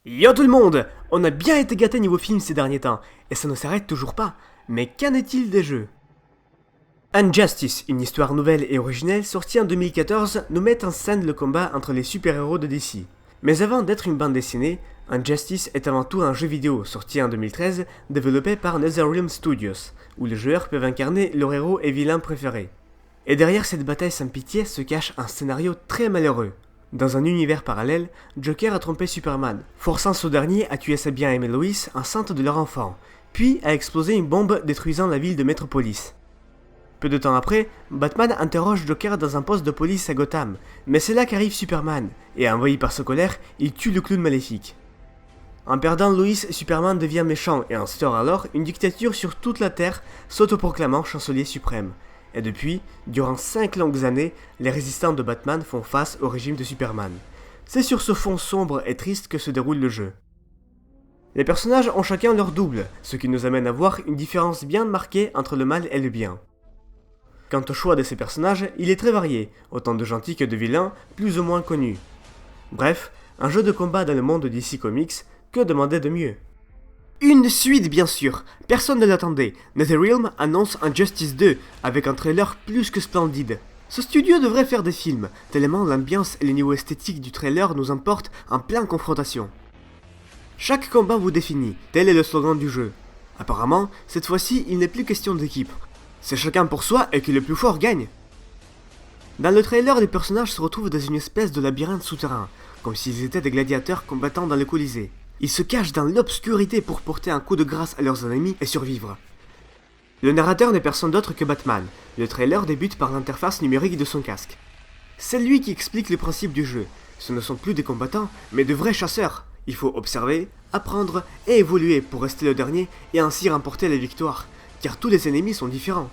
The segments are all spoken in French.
Yo tout le monde! On a bien été gâtés niveau film ces derniers temps, et ça ne s'arrête toujours pas. Mais qu'en est-il des jeux? Injustice, une histoire nouvelle et originelle sortie en 2014, nous met en scène le combat entre les super-héros de DC. Mais avant d'être une bande dessinée, Injustice est avant tout un jeu vidéo sorti en 2013, développé par NetherRealm Studios, où les joueurs peuvent incarner leur héros et vilain préféré. Et derrière cette bataille sans pitié se cache un scénario très malheureux. Dans un univers parallèle, Joker a trompé Superman, forçant ce dernier à tuer sa bien-aimée Lois, enceinte de leur enfant, puis a explosé une bombe détruisant la ville de Metropolis. Peu de temps après, Batman interroge Joker dans un poste de police à Gotham, mais c'est là qu'arrive Superman, et envahi par sa colère, il tue le clown maléfique. En perdant Lois, Superman devient méchant et instaure alors une dictature sur toute la Terre, s'autoproclamant chancelier suprême. Et depuis, durant 5 longues années, les résistants de Batman font face au régime de Superman. C'est sur ce fond sombre et triste que se déroule le jeu. Les personnages ont chacun leur double, ce qui nous amène à voir une différence bien marquée entre le mal et le bien. Quant au choix de ces personnages, il est très varié, autant de gentils que de vilains, plus ou moins connus. Bref, un jeu de combat dans le monde de DC Comics, que demander de mieux? Une suite bien sûr, personne ne l'attendait. NetherRealm annonce Injustice 2 avec un trailer plus que splendide. Ce studio devrait faire des films, tellement l'ambiance et le niveau esthétique du trailer nous emportent en pleine confrontation. Chaque combat vous définit, tel est le slogan du jeu. Apparemment, cette fois-ci, il n'est plus question d'équipe. C'est chacun pour soi et que le plus fort gagne. Dans le trailer, les personnages se retrouvent dans une espèce de labyrinthe souterrain, comme s'ils étaient des gladiateurs combattant dans le Colisée. Ils se cachent dans l'obscurité pour porter un coup de grâce à leurs ennemis et survivre. Le narrateur n'est personne d'autre que Batman. Le trailer débute par l'interface numérique de son casque. C'est lui qui explique le principe du jeu. Ce ne sont plus des combattants, mais de vrais chasseurs. Il faut observer, apprendre et évoluer pour rester le dernier et ainsi remporter la victoire, car tous les ennemis sont différents.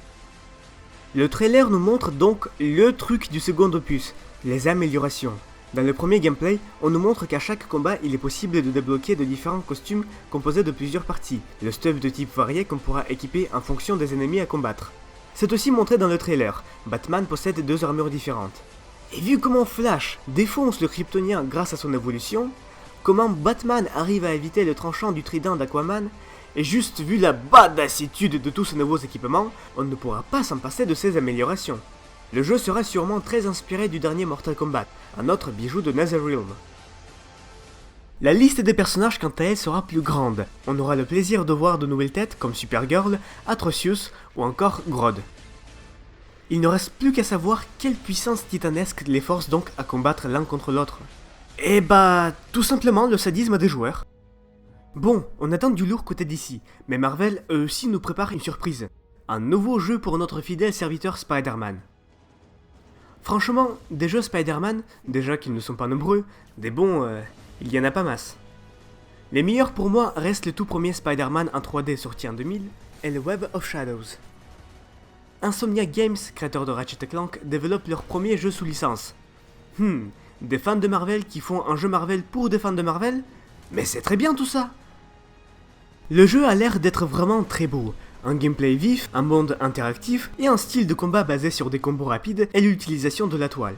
Le trailer nous montre donc le truc du second opus, les améliorations. Dans le premier gameplay, on nous montre qu'à chaque combat, il est possible de débloquer de différents costumes composés de plusieurs parties, le stuff de type varié qu'on pourra équiper en fonction des ennemis à combattre. C'est aussi montré dans le trailer, Batman possède 2 armures différentes. Et vu comment Flash défonce le Kryptonien grâce à son évolution, comment Batman arrive à éviter le tranchant du trident d'Aquaman, et juste vu la badassitude de tous ces nouveaux équipements, on ne pourra pas s'en passer de ces améliorations. Le jeu sera sûrement très inspiré du dernier Mortal Kombat, un autre bijou de NetherRealm. La liste des personnages quant à elle sera plus grande. On aura le plaisir de voir de nouvelles têtes comme Supergirl, Atrocious ou encore Grodd. Il ne reste plus qu'à savoir quelle puissance titanesque les force donc à combattre l'un contre l'autre. Et bah, tout simplement le sadisme des joueurs. Bon, on attend du lourd côté d'ici, mais Marvel eux aussi nous prépare une surprise. Un nouveau jeu pour notre fidèle serviteur Spider-Man. Franchement, des jeux Spider-Man, déjà qu'ils ne sont pas nombreux, des bons, il y en a pas masse. Les meilleurs pour moi restent le tout premier Spider-Man en 3D sorti en 2000 et le Web of Shadows. Insomniac Games, créateur de Ratchet & Clank, développe leur premier jeu sous licence. Des fans de Marvel qui font un jeu Marvel pour des fans de Marvel? Mais c'est très bien tout ça! Le jeu a l'air d'être vraiment très beau. Un gameplay vif, un monde interactif et un style de combat basé sur des combos rapides et l'utilisation de la toile.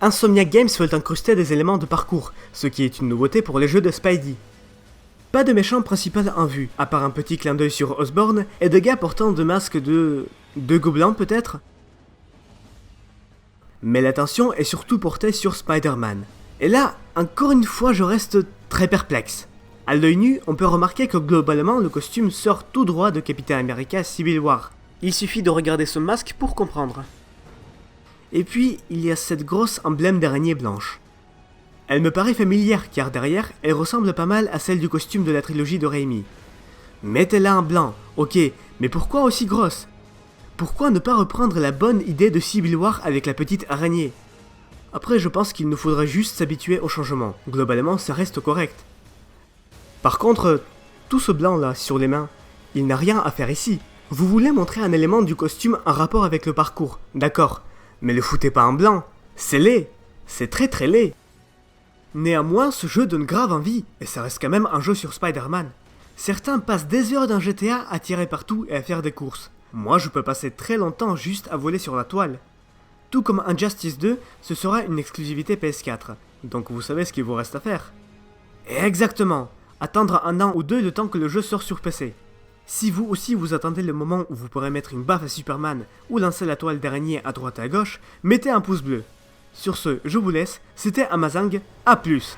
Insomniac Games veulent incruster des éléments de parcours, ce qui est une nouveauté pour les jeux de Spidey. Pas de méchant principal en vue, à part un petit clin d'œil sur Osborn et de gars portant de masques de gobelins peut-être. Mais l'attention est surtout portée sur Spider-Man. Et là, encore une fois, je reste très perplexe. À l'œil nu, on peut remarquer que globalement, le costume sort tout droit de Captain America Civil War. Il suffit de regarder ce masque pour comprendre. Et puis, il y a cette grosse emblème d'araignée blanche. Elle me paraît familière, car derrière, elle ressemble pas mal à celle du costume de la trilogie de Raimi. Mettez-la en blanc, ok, mais pourquoi aussi grosse? Pourquoi ne pas reprendre la bonne idée de Civil War avec la petite araignée? Après, je pense qu'il nous faudra juste s'habituer au changement. Globalement, ça reste correct. Par contre, tout ce blanc là sur les mains, il n'a rien à faire ici. Vous voulez montrer un élément du costume en rapport avec le parcours, d'accord, mais le foutez pas en blanc, c'est laid, c'est très très laid. Néanmoins, ce jeu donne grave envie, et ça reste quand même un jeu sur Spider-Man. Certains passent des heures dans GTA à tirer partout et à faire des courses. Moi je peux passer très longtemps juste à voler sur la toile. Tout comme Injustice 2, ce sera une exclusivité PS4, donc vous savez ce qu'il vous reste à faire. Exactement. Attendre un an ou deux le temps que le jeu sort sur PC. Si vous aussi vous attendez le moment où vous pourrez mettre une baffe à Superman ou lancer la toile d'araignée à droite et à gauche, mettez un pouce bleu. Sur ce, je vous laisse, c'était Amazang, à plus.